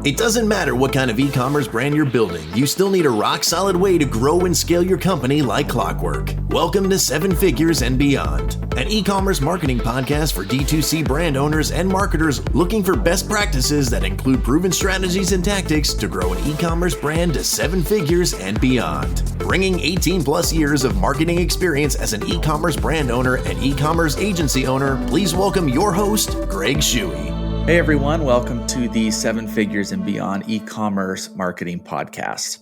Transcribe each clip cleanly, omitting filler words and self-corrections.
It doesn't matter what kind of e-commerce brand you're building, you still need a rock-solid way to grow and scale your company like clockwork. Welcome to Seven Figures and Beyond, an e-commerce marketing podcast for D2C brand owners and marketers looking for best practices that include proven strategies and tactics to grow an e-commerce brand to seven figures and beyond. Bringing 18 plus years of marketing experience as an e-commerce brand owner and e-commerce agency owner, please welcome your host, Greg Shuey. Hey everyone, welcome to the Seven Figures and Beyond e-commerce marketing podcast.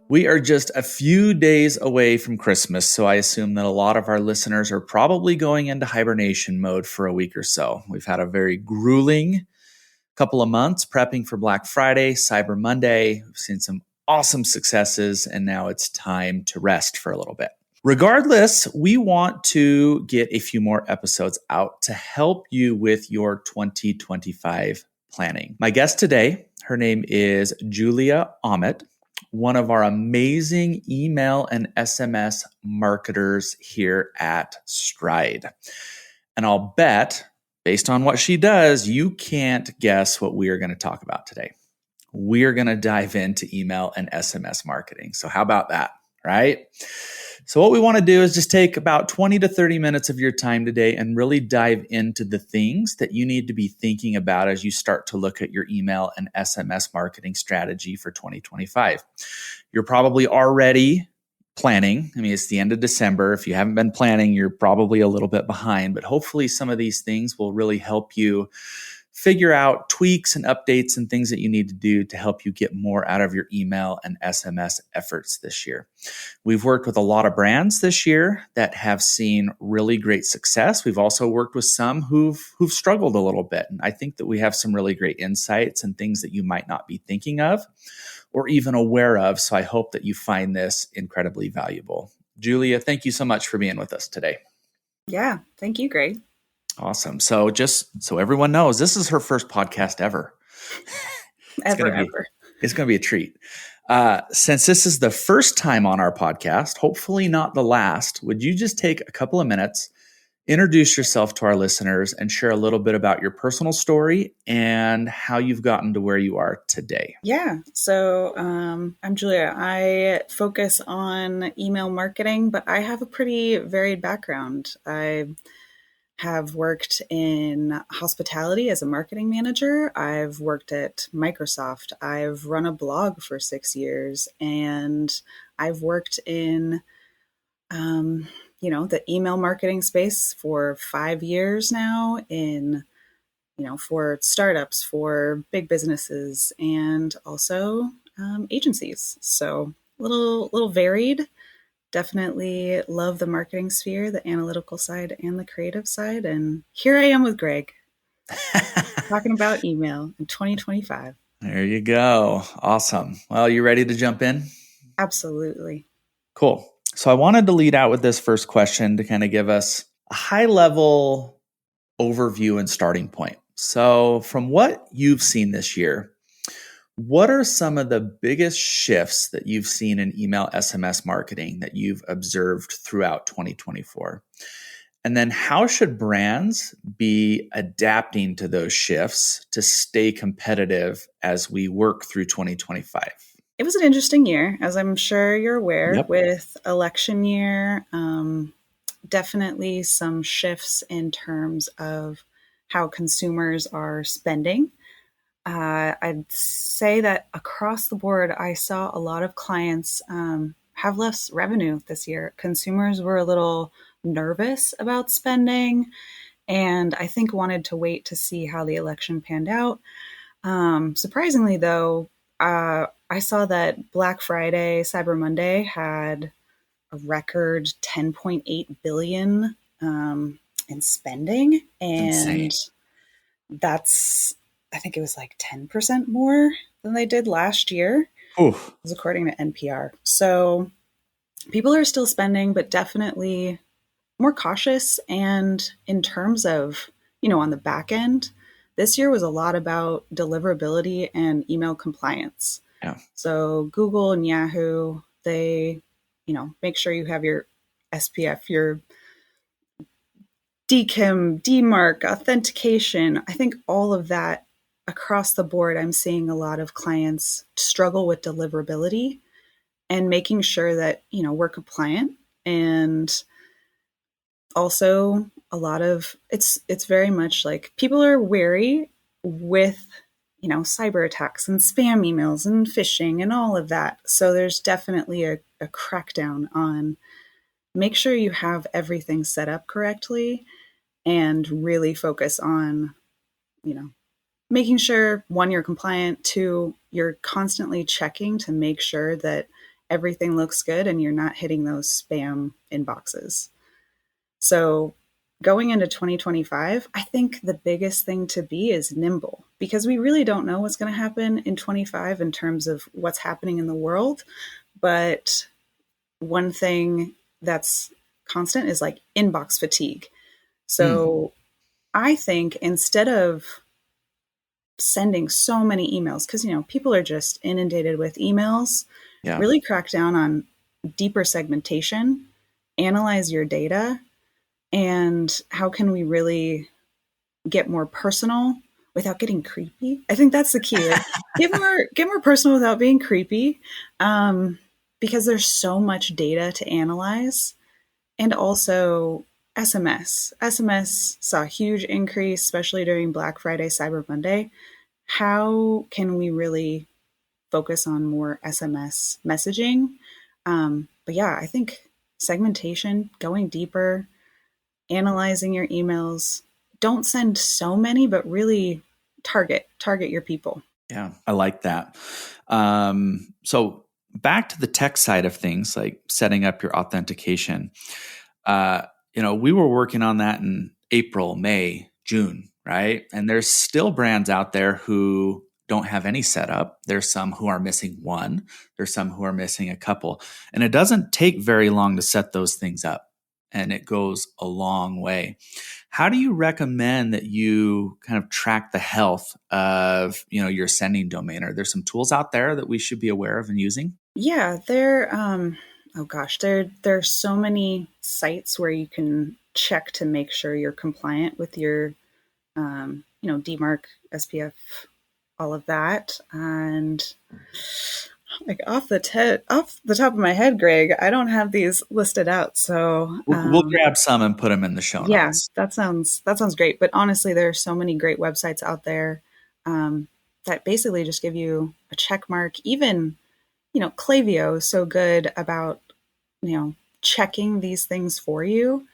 We are just a few days away from Christmas, so I assume that a lot of our listeners are probably going into hibernation mode for a week or so. We've had a very grueling couple of months prepping for Black Friday, Cyber Monday. We've seen some awesome successes, and now it's time to rest for a little bit. Regardless, we want to get a few more episodes out to help you with your 2025 planning. My guest today, her name is Julia Ahmet, one of our amazing email and SMS marketers here at Stride. And I'll bet, based on what she does, you can't guess what we are going to talk about today. We are going to dive into email and SMS marketing. So how about that, right? So what we want to do is just take about 20 to 30 minutes of your time today and really dive into the things that you need to be thinking about as you start to look at your email and SMS marketing strategy for 2025. You're probably already planning. I mean, it's the end of December. If you haven't been planning, you're probably a little bit behind, but hopefully some of these things will really help you figure out tweaks and updates and things that you need to do to help you get more out of your email and SMS efforts this year. We've worked with a lot of brands this year that have seen really great success. We've also worked with some who've struggled a little bit. And I think that we have some really great insights and things that you might not be thinking of or even aware of. So I hope that you find this incredibly valuable. Julia, thank you so much for being with us today. Yeah, thank you, Greg. Awesome. So just so everyone knows, this is her first podcast ever. It's going to be a treat. Since this is the first time on our podcast, hopefully not the last, would you just take a couple of minutes, introduce yourself to our listeners, and share a little bit about your personal story and how you've gotten to where you are today? Yeah. So I'm Julia. I focus on email marketing, but I have a pretty varied background. I have worked in hospitality as a marketing manager. I've worked at Microsoft. I've run a blog for 6 years, and I've worked in, the email marketing space for 5 years now for startups, for big businesses, and also agencies. So little varied. Definitely love the marketing sphere, the analytical side and the creative side. And here I am with Greg talking about email in 2025. There you go. Awesome. Well, you ready to jump in? Absolutely. Cool. So I wanted to lead out with this first question to kind of give us a high level overview and starting point. So from what you've seen this year, what are some of the biggest shifts that you've seen in email SMS marketing that you've observed throughout 2024? And then how should brands be adapting to those shifts to stay competitive as we work through 2025? It was an interesting year, as I'm sure you're aware, Yep. With election year. Definitely some shifts in terms of how consumers are spending. I'd say that across the board, I saw a lot of clients have less revenue this year. Consumers were a little nervous about spending, and I think wanted to wait to see how the election panned out. Surprisingly, though, I saw that Black Friday, Cyber Monday had a record $10.8 billion in spending, and Insane. That's, I think it was like 10% more than they did last year. Oof. It was according to NPR. So people are still spending, but definitely more cautious. And in terms of, on the back end, this year was a lot about deliverability and email compliance. Yeah. So Google and Yahoo, they, make sure you have your SPF, your DKIM, DMARC, authentication. I think all of that across the board, I'm seeing a lot of clients struggle with deliverability and making sure that, we're compliant. And also a lot of it's very much like people are wary with, cyber attacks and spam emails and phishing and all of that. So there's definitely a crackdown on make sure you have everything set up correctly and really focus on, making sure, one, you're compliant, two, you're constantly checking to make sure that everything looks good and you're not hitting those spam inboxes. So going into 2025, I think the biggest thing to be is nimble, because we really don't know what's going to happen in 25 in terms of what's happening in the world. But one thing that's constant is like inbox fatigue. So I think instead of sending so many emails, because, people are just inundated with emails, really crack down on deeper segmentation, analyze your data, and how can we really get more personal without getting creepy? I think that's the key. Like, get more personal without being creepy, because there's so much data to analyze. And also SMS saw a huge increase, especially during Black Friday, Cyber Monday. How can we really focus on more SMS messaging? But yeah, I think segmentation, going deeper, analyzing your emails. Don't send so many, but really target your people. Yeah, I like that. So back to the tech side of things, like setting up your authentication. We were working on that in April, May, June, right? And there's still brands out there who don't have any setup. There's some who are missing one. There's some who are missing a couple. And it doesn't take very long to set those things up. And it goes a long way. How do you recommend that you kind of track the health of, your sending domain? Are there some tools out there that we should be aware of and using? Yeah, there's so many sites where you can check to make sure you're compliant with your, DMARC, SPF, all of that. And like off the top of my head, Greg, I don't have these listed out. So we'll grab some and put them in the show notes. Yeah, that sounds great. But honestly, there are so many great websites out there that basically just give you a check mark. Even, Klaviyo is so good about, checking these things for you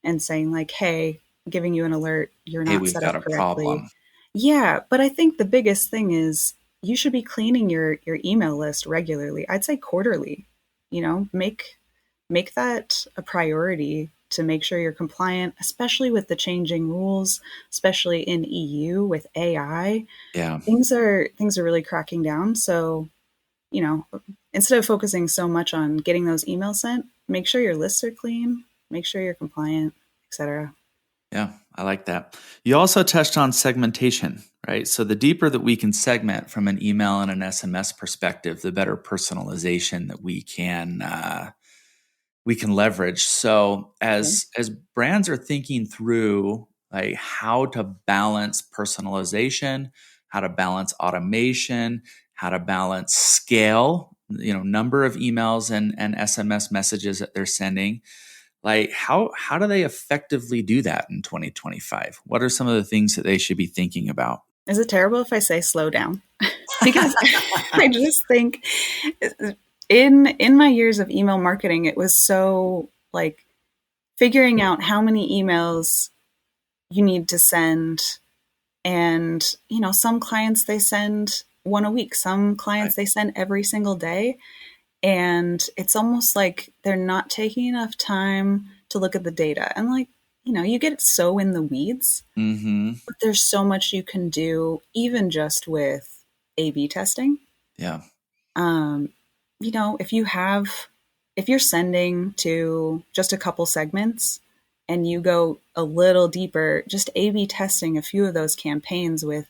and saying like, hey, giving you an alert, you're not set up correctly. Problem. Yeah, but I think the biggest thing is you should be cleaning your email list regularly. I'd say quarterly. Make that a priority to make sure you're compliant, especially with the changing rules, especially in EU with AI. Yeah. Things are really cracking down. So, instead of focusing so much on getting those emails sent, make sure your lists are clean, make sure you're compliant, etc. Yeah, I like that. You also touched on segmentation, right? So the deeper that we can segment from an email and an SMS perspective, the better personalization that we can leverage. So as brands are thinking through like how to balance personalization, how to balance automation, how to balance scale, number of emails and SMS messages that they're sending, like how do they effectively do that in 2025? What are some of the things that they should be thinking about? Is it terrible if I say slow down? Because I just think in my years of email marketing, it was so like figuring out how many emails you need to send. And, some clients, they send one a week. Some clients, they send every single day. And it's almost like they're not taking enough time to look at the data. And like, you get so in the weeds, but there's so much you can do, even just with A/B testing. Yeah. If you're sending to just a couple segments and you go a little deeper, just A/B testing a few of those campaigns with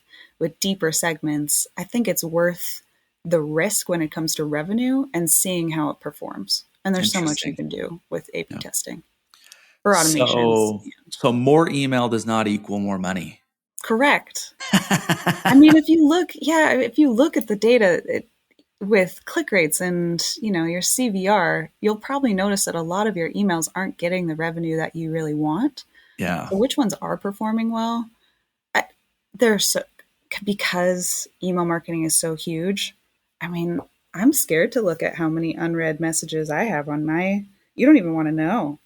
deeper segments, I think it's worth the risk when it comes to revenue and seeing how it performs. And there's so much you can do with A/B testing for automations. So more email does not equal more money. Correct. I mean, if you look at the data with click rates and, your CVR, you'll probably notice that a lot of your emails aren't getting the revenue that you really want. Yeah. So which ones are performing well? I, they're so, because email marketing is so huge. I mean, I'm scared to look at how many unread messages I have on you don't even want to know.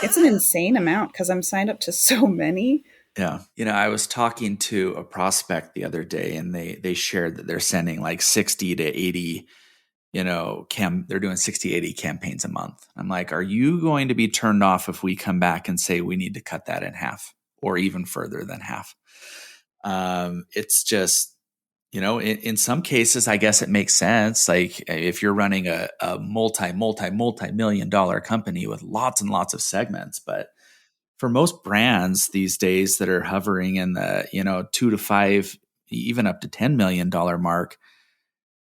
It's an insane amount because I'm signed up to so many. Yeah. I was talking to a prospect the other day, and they shared that they're sending like 60 to 80, they're doing 60, 80 campaigns a month. I'm like, are you going to be turned off if we come back and say we need to cut that in half or even further than half? It's just, in some cases, I guess it makes sense. Like if you're running a multi-million dollar company with lots and lots of segments, but for most brands these days that are hovering in the, 2 to 5, even up to $10 million mark,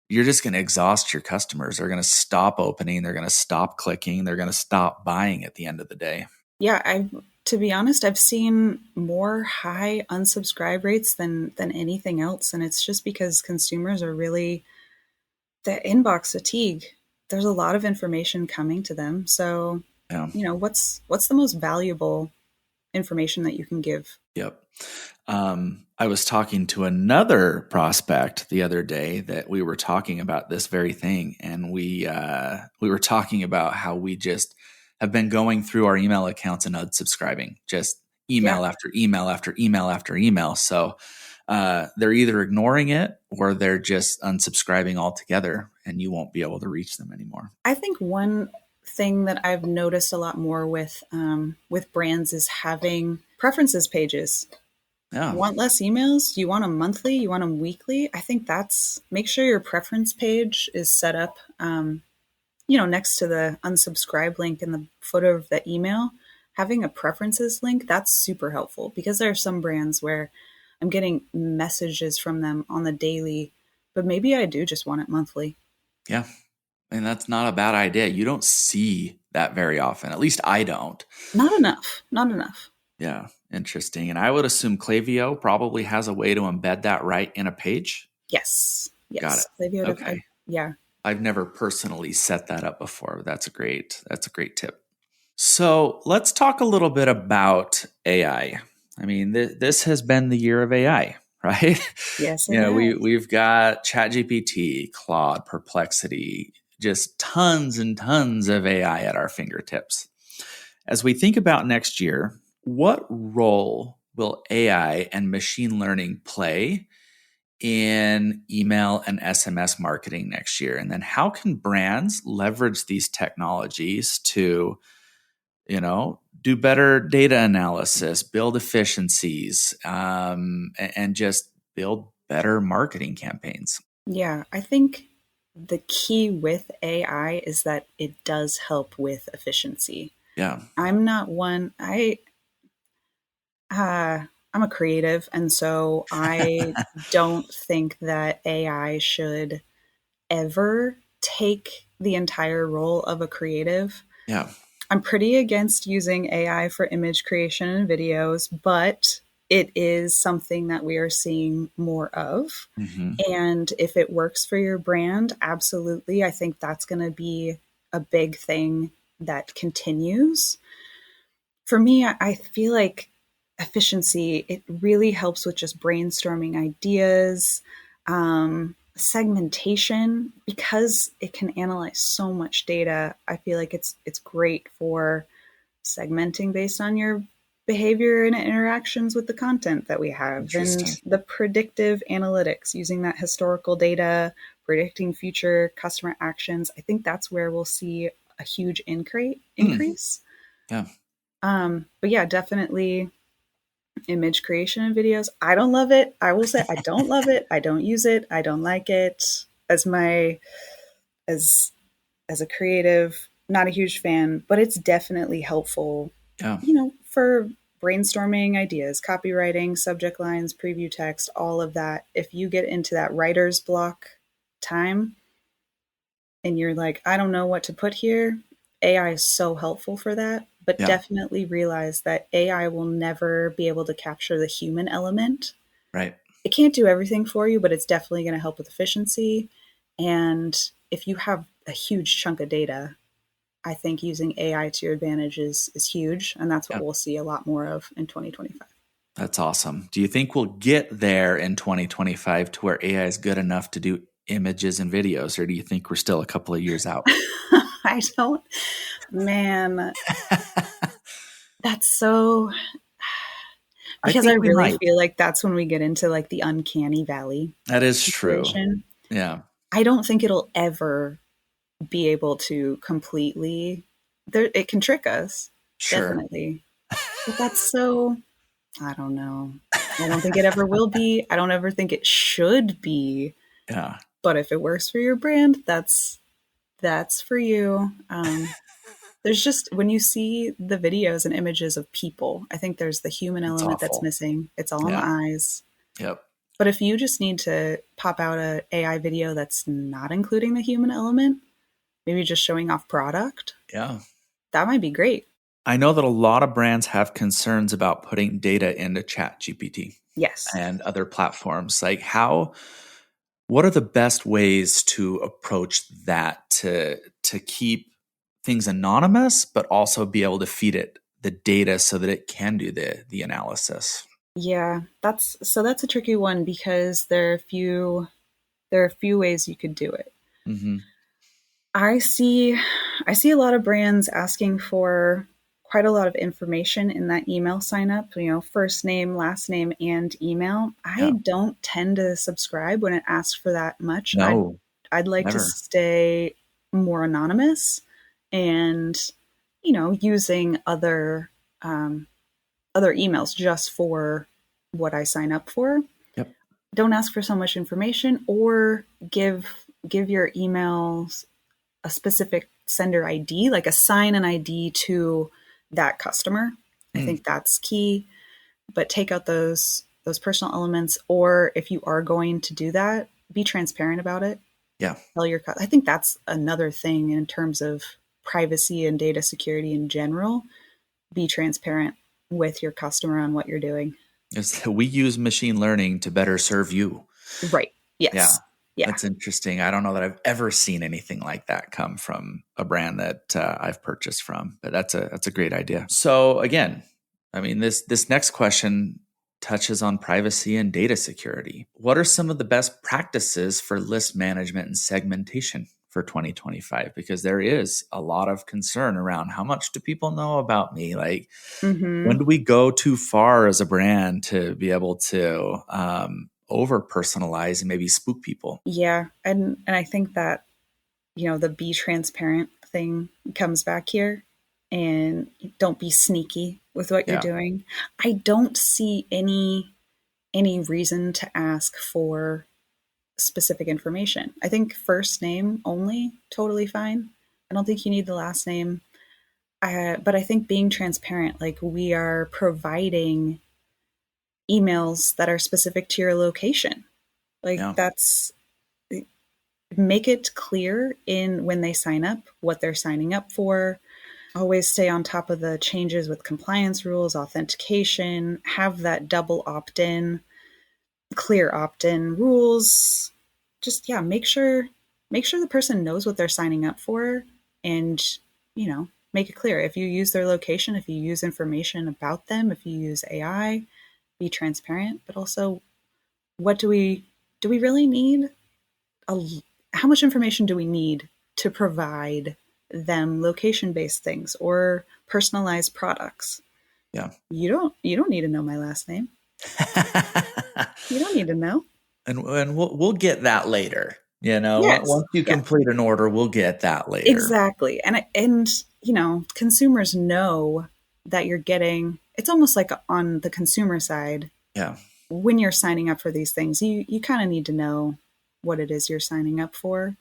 you're just going to exhaust your customers. They're going to stop opening. They're going to stop clicking. They're going to stop buying at the end of the day. Yeah, to be honest, I've seen more high unsubscribe rates than anything else, and it's just because consumers are really the inbox fatigue. There's a lot of information coming to them, so Yeah. what's the most valuable information that you can give? Yep. I was talking to another prospect the other day that we were talking about this very thing, and we were talking about how we just have been going through our email accounts and unsubscribing, just email after email after email after email. So they're either ignoring it or they're just unsubscribing altogether, and you won't be able to reach them anymore. I think one thing that I've noticed a lot more with brands is having preferences pages. Yeah. You want less emails? You want them monthly? You want them weekly? I think make sure your preference page is set up, next to the unsubscribe link in the footer of the email. Having a preferences link, that's super helpful because there are some brands where I'm getting messages from them on the daily, but maybe I do just want it monthly. Yeah. And that's not a bad idea. You don't see that very often. At least I don't. Not enough. Yeah. Interesting. And I would assume Klaviyo probably has a way to embed that right in a page. Yes. Got it. Klaviyo, Okay. Yeah. I've never personally set that up before. But that's a great tip. So let's talk a little bit about AI. I mean, this has been the year of AI, right? Yes. We've got ChatGPT, Claude, Perplexity, just tons and tons of AI at our fingertips. As we think about next year, what role will AI and machine learning play in email and SMS marketing next year? And then how can brands leverage these technologies to, do better data analysis, build efficiencies, and just build better marketing campaigns? Yeah. I think the key with AI is that it does help with efficiency. Yeah. I'm not one. I'm a creative, and so I don't think that AI should ever take the entire role of a creative. Yeah. I'm pretty against using AI for image creation and videos, but it is something that we are seeing more of. Mm-hmm. And if it works for your brand, absolutely. I think that's going to be a big thing that continues. For me, I feel like efficiency, it really helps with just brainstorming ideas, segmentation, because it can analyze so much data. I feel like it's great for segmenting based on your behavior and interactions with the content that we have, and the predictive analytics, using that historical data, predicting future customer actions. I think that's where we'll see a huge increase. Yeah. But yeah, definitely image creation and videos. I don't love it. I will say I don't love it. I don't use it. I don't like it. As a creative, not a huge fan, but it's definitely helpful. Yeah. For brainstorming ideas, copywriting, subject lines, preview text, all of that. If you get into that writer's block time and you're like, I don't know what to put here, AI is so helpful for that. but Yeah. definitely realize that AI will never be able to capture the human element. Right. It can't do everything for you, but it's definitely going to help with efficiency. And if you have a huge chunk of data, I think using AI to your advantage is huge. And that's what Yeah. we'll see a lot more of in 2025. That's awesome. Do you think we'll get there in 2025 to where AI is good enough to do images and videos, or do you think we're still a couple of years out? I don't, man, that's so, I because I think we really might. feel like that's when we get into like the uncanny valley That is true. situation. Yeah. I don't think it'll ever be able to completely, it can trick us, Sure. definitely. But that's so, I don't know. I don't think it ever will be. I don't ever think it should be. Yeah. But if it works for your brand, that's for you. There's just when you see the videos and images of people, I think there's the human It's element that's awful. missing. It's all in the Yeah. eyes. Yep. But if you just need to pop out a AI video that's not including the human element, maybe just showing off product, Yeah. that might be great. I know that a lot of brands have concerns about putting data into ChatGPT Yes. and other platforms. Like what are the best ways to approach that to keep things anonymous, but also be able to feed it the data so that it can do the analysis? Yeah, that's a tricky one because there are a few ways you could do it. Mm-hmm. I see I see a lot of brands asking for quite a lot of information in that email sign up, first name, last name, and email. I Yeah. don't tend to subscribe when it asks for that much. No, I'd like to never. stay more anonymous and using other emails just for what I sign up for. Yep. Don't ask for so much information or give your emails a specific sender ID, like assign an ID to that customer. I Mm. think that's key. But take out those personal elements, or if you are going to do that, be transparent about it. Yeah. Tell I think that's another thing in terms of privacy and data security in general. Be transparent with your customer on what you're doing. We use machine learning to better serve you. Right. Yeah. Yes. Yeah. That's interesting. I don't know that I've ever seen anything like that come from a brand that I've purchased from, but that's a great idea. So again, I mean, this next question touches on privacy and data security. What are some of the best practices for list management and segmentation for 2025? Because there is a lot of concern around how much do people know about me? Like, when do we go too far as a brand to be able to over personalize and maybe spook people? Yeah. And I think that, the be transparent thing comes back here, and don't be sneaky with what you're Yeah. doing. I don't see any reason to ask for specific information. I think first name only, totally fine. I don't think you need the last name. But I think being transparent, like we are providing emails that are specific to your location. Like Yeah. that's make it clear in when they sign up what they're signing up for. Always stay on top of the changes with compliance rules, authentication, have that double opt-in, clear opt-in rules. Just make sure the person knows what they're signing up for, and make it clear. If you use their location, if you use information about them, if you use AI, be transparent, but also what do we really need? A, how much information do we need to provide them location-based things or personalized products? Yeah. You don't need to know my last name. You don't need to know. and we'll get that later. Yes. Once you Yeah. complete an order, we'll get that later. Exactly. And consumers know that you're getting, it's almost like on the consumer side, Yeah. when you're signing up for these things, you kind of need to know what it is you're signing up for.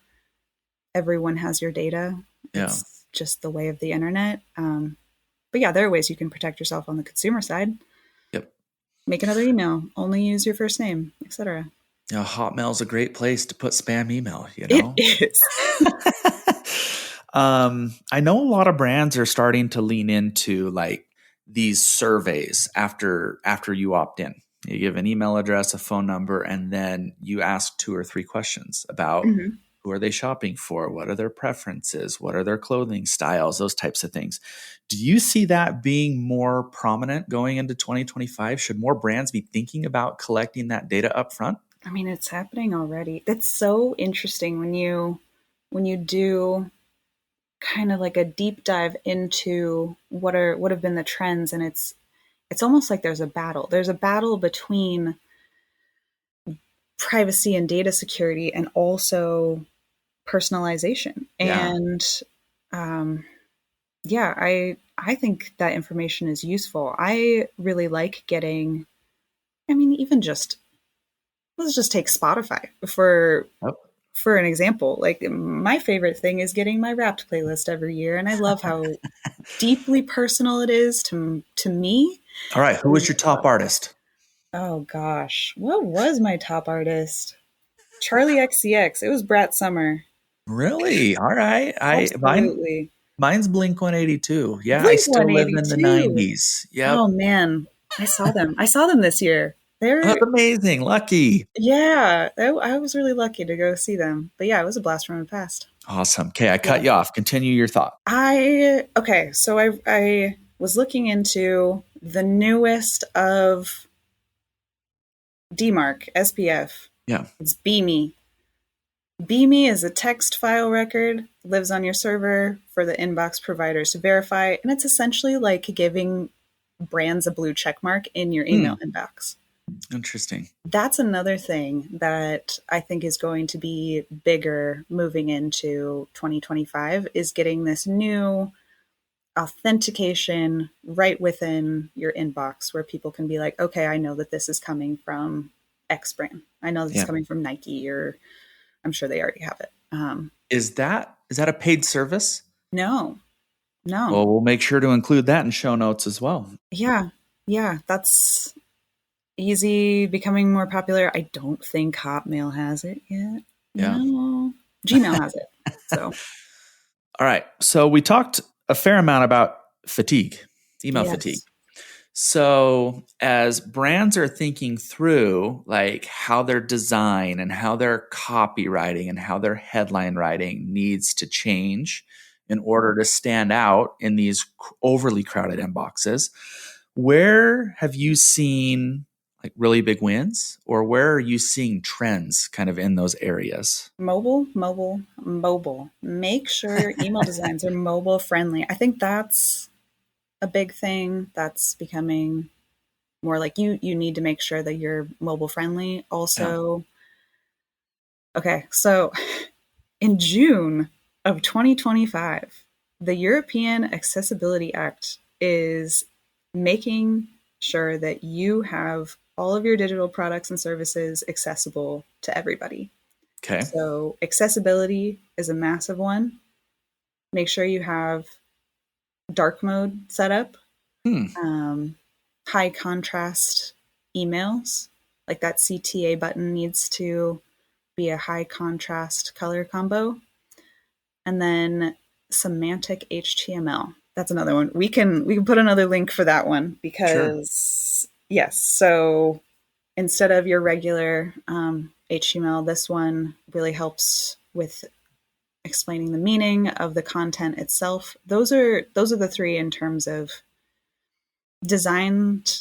Everyone has your data. Yeah. It's just the way of the internet. But yeah, there are ways you can protect yourself on the consumer side. Yep. Make another email. Only use your first name, etc. Hotmail's a great place to put spam email, It is. I know a lot of brands are starting to lean into like these surveys after you opt in. You give an email address, a phone number, and then you ask 2 or 3 questions about Mhm. who are they shopping for, what are their preferences, what are their clothing styles, those types of things. Do you see that being more prominent going into 2025? Should more brands be thinking about collecting that data up front? I mean, it's happening already. It's so interesting when you do kind of like a deep dive into what have been the trends, and it's almost like there's a battle. There's a battle between privacy and data security and also personalization. Yeah. And um, yeah, I think that information is useful. I really like getting, I mean, even just let's just take Spotify Yep. for an example. Like my favorite thing is getting my Wrapped playlist every year, and I love how deeply personal it is to me. All right. Who was your top artist? Oh gosh, what was my top artist? Charlie XCX. It was Brat Summer. Really? All right. Absolutely. Mine's Blink 182. Yeah, I Blink still live in the 182. 90s. Yep. Oh man, I saw them. I saw them this year. Oh, They're that's amazing. Lucky. yeah. I was really lucky to go see them. But yeah, it was a blast from the past. Awesome. Okay, I Yeah. cut you off. Continue your thought. Okay. So I was looking into the newest of DMARC SPF. Yeah. It's Beamy. Beamy is a text file record, lives on your server for the inbox providers to verify, and it's essentially like giving brands a blue check mark in your email inbox. Interesting. That's another thing that I think is going to be bigger moving into 2025 is getting this new authentication right within your inbox where people can be like, okay, I know that this is coming from X brand. I know this is Yeah. coming from Nike, or I'm sure they already have it. Is that a paid service? No, no. Well, we'll make sure to include that in show notes as well. Yeah, yeah, that's easy, becoming more popular. I don't think Hotmail has it yet. Yeah. No, Gmail has it. So, All right. So we talked a fair amount about fatigue, email fatigue. yes. So as brands are thinking through like how their design and how their copywriting and how their headline writing needs to change in order to stand out in these overly crowded inboxes, where have you seen like really big wins, or where are you seeing trends kind of in those areas? Mobile, mobile, mobile. Make sure your email designs are mobile friendly. I think that's a big thing that's becoming more like you need to make sure that you're mobile friendly. Yeah. Also, okay, so in June of 2025, the European Accessibility Act is making sure that you have all of your digital products and services accessible to everybody. Okay. So, accessibility is a massive one. Make sure you have dark mode set up, high contrast emails, like that CTA button needs to be a high contrast color combo. And then semantic HTML. That's another one. We can put another link for that one Sure. because yes. So instead of your regular HTML, this one really helps with explaining the meaning of the content itself. Those are the 3 in terms of designed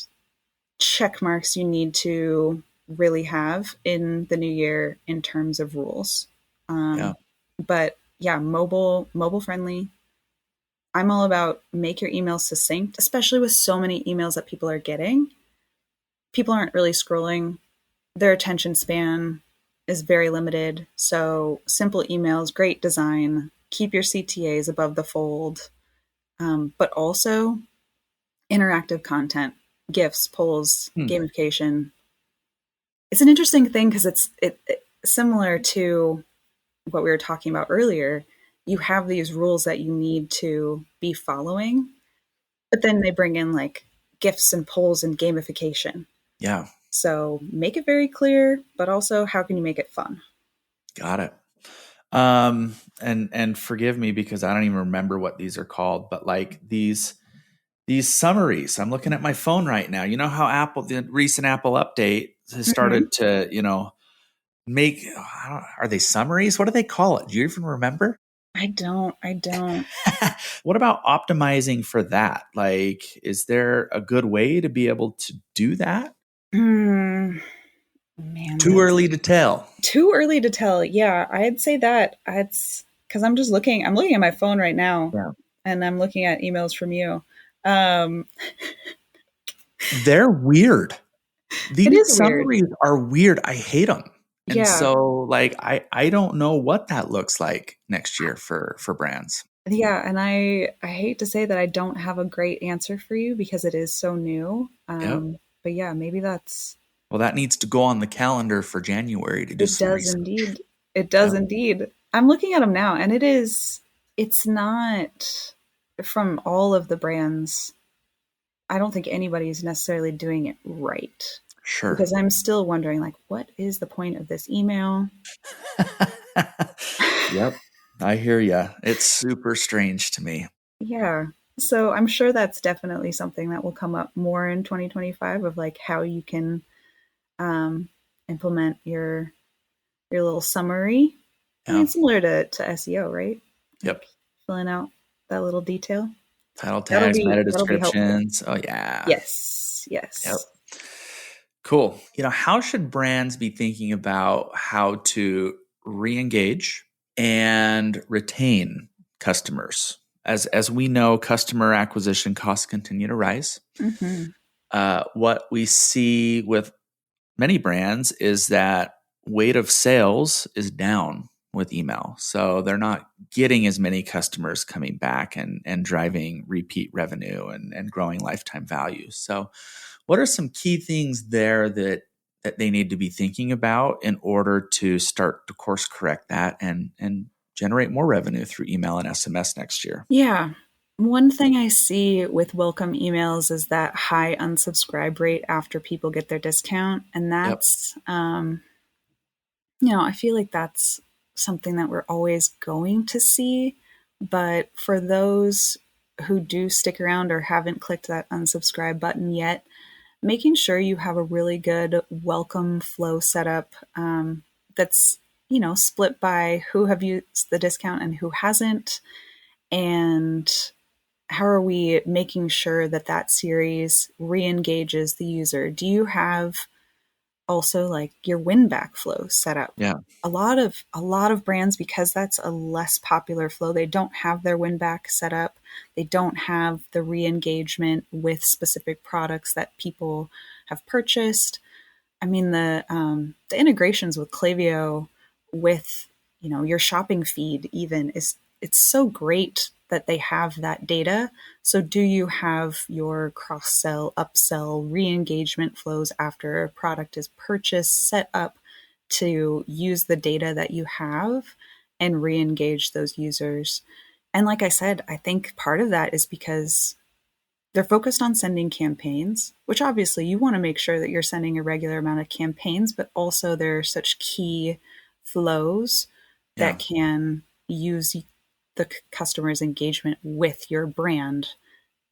check marks you need to really have in the new year in terms of rules. Yeah. But yeah, mobile friendly. I'm all about make your emails succinct, especially with so many emails that people are getting. People aren't really scrolling. Their attention span is very limited. So simple emails, great design, keep your CTAs above the fold, but also interactive content, GIFs, polls, gamification. It's an interesting thing because it's similar to what we were talking about earlier. You have these rules that you need to be following, but then they bring in like GIFs and polls and gamification. Yeah. So make it very clear, but also how can you make it fun? Got it. And forgive me because I don't even remember what these are called, but like these summaries. I'm looking at my phone right now. You know how the recent Apple update has Mhm. started to, make, are they summaries? What do they call it? Do you even remember? I don't. What about optimizing for that? Like, is there a good way to be able to do that? Hmm. Man, Too that's early to tell. too early to tell. Yeah, I'd say that. It's because I'm looking at my phone right now, Yeah. and I'm looking at emails from you. Um, They're weird. it These is weird. summaries are weird. I hate them. And Yeah. so like I don't know what that looks like next year for brands. Yeah, and I hate to say that I don't have a great answer for you because it is so new. Yep. But yeah, maybe that's Well, that needs to go on the calendar for January to do it some does research. indeed. It does Yep. indeed. I'm looking at them now and it's not from all of the brands. I don't think anybody's necessarily doing it right Sure. because I'm still wondering like what is the point of this email? Yep. I hear ya. It's super strange to me. Yeah. So I'm sure that's definitely something that will come up more in 2025 of like how you can um, implement your little summary. I Yeah. mean, similar to SEO, right? Like Yep. filling out that little detail. Title tags, meta That'll be helpful. descriptions. Oh yeah. Yes, Yep. yes. Cool. How should brands be thinking about how to re-engage and retain customers? As we know, customer acquisition costs continue to rise. Hmm. What we see with many brands is that weight of sales is down with email. So they're not getting as many customers coming back and driving repeat revenue and growing lifetime value. So what are some key things there that they need to be thinking about in order to start to course correct that and generate more revenue through email and SMS next year? Yeah. One thing I see with welcome emails is that high unsubscribe rate after people get their discount. And Yep. I feel like that's something that we're always going to see. But for those who do stick around or haven't clicked that unsubscribe button yet, making sure you have a really good welcome flow setup that's split by who have used the discount and who hasn't, and how are we making sure that that series re-engages the user. Do you have also like your win back flow set up? Yeah. A lot of brands, because that's a less popular flow, they don't have their win back set up. They don't have the re-engagement with specific products that people have purchased. I mean, the integrations with Klaviyo, with your shopping feed, even is it's so great that they have that data. So, do you have your cross sell, upsell, re engagement flows after a product is purchased set up to use the data that you have and re engage those users? And like I said, I think part of that is because they're focused on sending campaigns, which obviously you want to make sure that you're sending a regular amount of campaigns, but also there are such key flows Yeah. that can use the customer's engagement with your brand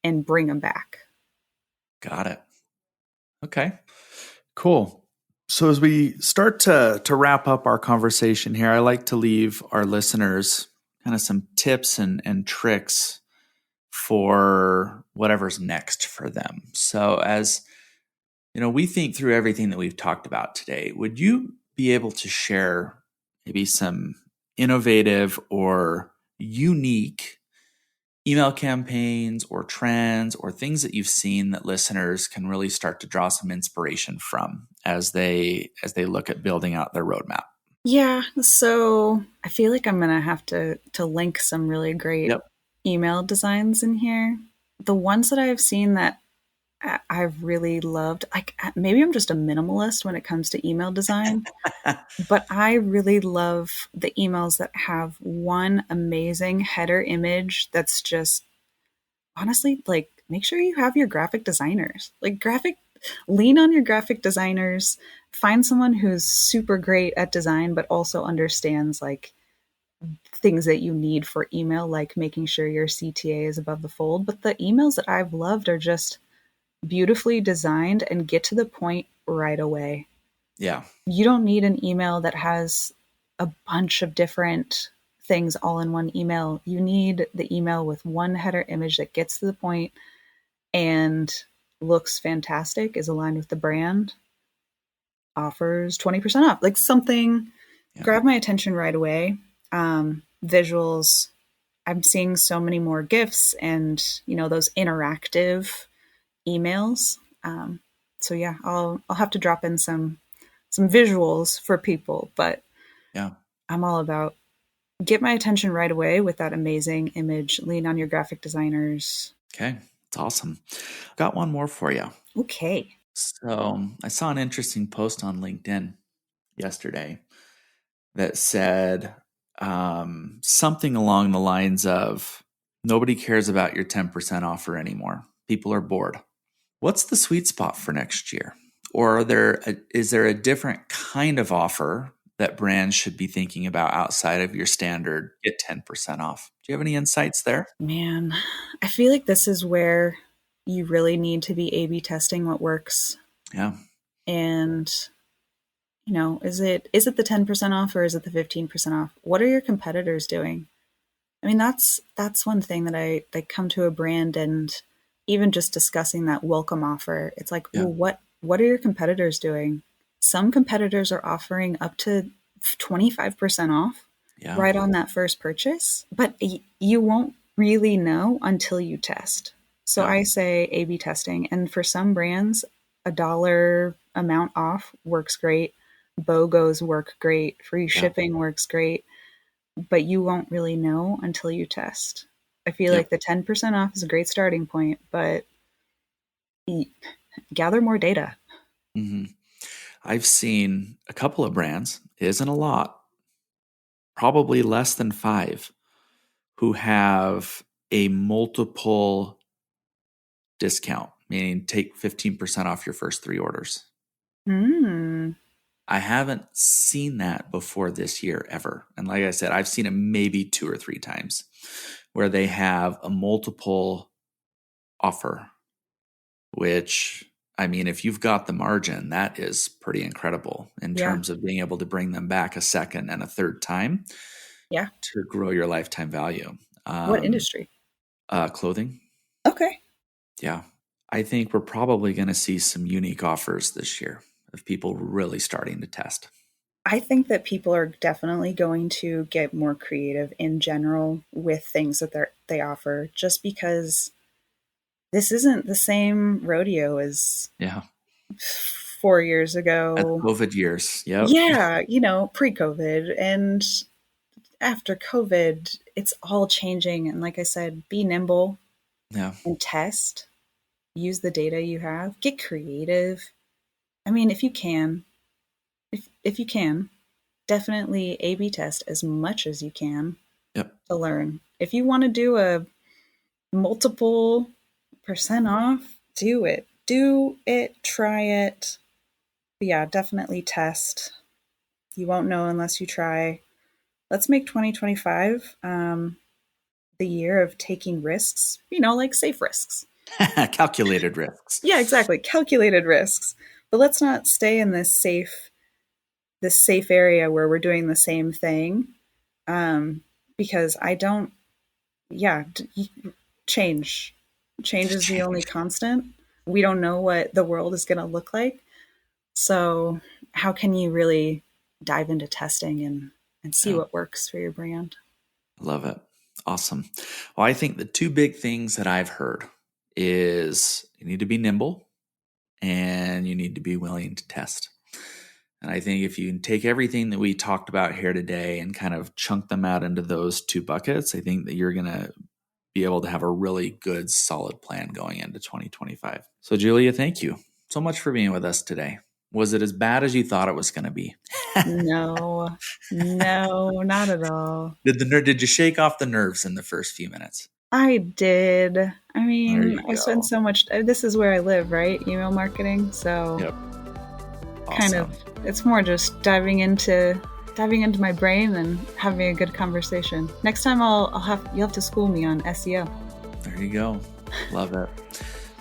and bring them back. Got it. Okay. Cool. So as we start to wrap up our conversation here, I like to leave our listeners kind of some tips and tricks for whatever's next for them. So as we think through everything that we've talked about today, would you be able to share maybe some innovative or unique email campaigns or trends or things that you've seen that listeners can really start to draw some inspiration from as they look at building out their roadmap? Yeah, so I feel like I'm gonna have to link some really great Yep. email designs in here. The ones that I've seen that I've really loved, like maybe I'm just a minimalist when it comes to email design, but I really love the emails that have one amazing header image that's just honestly like make sure you have your graphic designers. Lean on your graphic designers, find someone who's super great at design but also understands like things that you need for email, like making sure your CTA is above the fold. But the emails that I've loved are just beautifully designed and get to the point right away. Yeah. You don't need an email that has a bunch of different things all in one email. You need the email with one header image that gets to the point and looks fantastic, is aligned with the brand, offers 20% off, like something. Grab my attention right away. Visuals, I'm seeing so many more GIFs and, those interactive emails. So yeah, I'll have to drop in some visuals for people, but Yeah. I'm all about get my attention right away with that amazing image. Lean on your graphic designers. Okay. It's awesome. Got one more for you. Okay. So I saw an interesting post on LinkedIn yesterday that said something along the lines of, nobody cares about your 10% offer anymore. People are bored. What's the sweet spot for next year? Or is there a different kind of offer that brands should be thinking about outside of your standard get 10% off? Do you have any insights there? Man, I feel like this is where you really need to be A/B testing what works. Yeah. And is it the 10% off or is it the 15% off? What are your competitors doing? I mean, that's one thing that I come to a brand, and even just discussing that welcome offer, it's like, Yeah. well, what are your competitors doing? Some competitors are offering up to 25% off right on that first purchase, but you won't really know until you test. So I say A/B testing, and for some brands, $1 amount off works great. BOGOs work great. Free shipping works great. But you won't really know until you test. I feel like the 10% off is a great starting point, but gather more data. Mm-hmm. I've seen a couple of brands, it isn't a lot, probably less than 5, who have a multiple discount, meaning take 15% off your first 3 orders. I haven't seen that before this year ever. And like I said, I've seen it maybe 2 or 3 times where they have a multiple offer, which, I mean, if you've got the margin, that is pretty incredible in terms of being able to bring them back a second and a third time to grow your lifetime value. What industry? Clothing. Okay. Yeah. I think we're probably going to see some unique offers this year of people really starting to test. I think that people are definitely going to get more creative in general with things that they offer, just because this isn't the same rodeo as 4 years ago. At COVID years. Yep. Yeah, pre-COVID and after COVID, it's all changing. And like I said, be nimble and test. Use the data you have. Get creative. I mean, if you can, definitely A/B test as much as you can to learn. If you want to do a multiple % off, do it. Do it. Try it. But yeah, definitely test. You won't know unless you try. Let's make 2025 the year of taking risks, like safe risks. Calculated risks. Yeah, exactly. Calculated risks. But let's not stay in this safe area where we're doing the same thing. Because change is the only constant. We don't know what the world is going to look like. So how can you really dive into testing and see what works for your brand? Love it. Awesome. Well, I think the 2 big things that I've heard is you need to be nimble and you need to be willing to test. And I think if you take everything that we talked about here today and kind of chunk them out into those 2 buckets, I think that you're going to be able to have a really good, solid plan going into 2025. So Julia, thank you so much for being with us today. Was it as bad as you thought it was going to be? No, not at all. Did you shake off the nerves in the first few minutes? I did. I mean, I spend so much. This is where I live, right? Email marketing. So Awesome. kind of, it's more just diving into diving into my brain and having a good conversation. Next time you'll have to school me on SEO. There you go. Love it.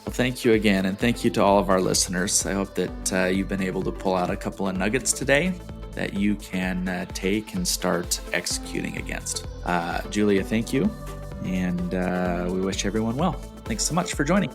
Well, thank you again. And thank you to all of our listeners. I hope that you've been able to pull out a couple of nuggets today that you can take and start executing against. Julia, thank you. And we wish everyone well. Thanks so much for joining.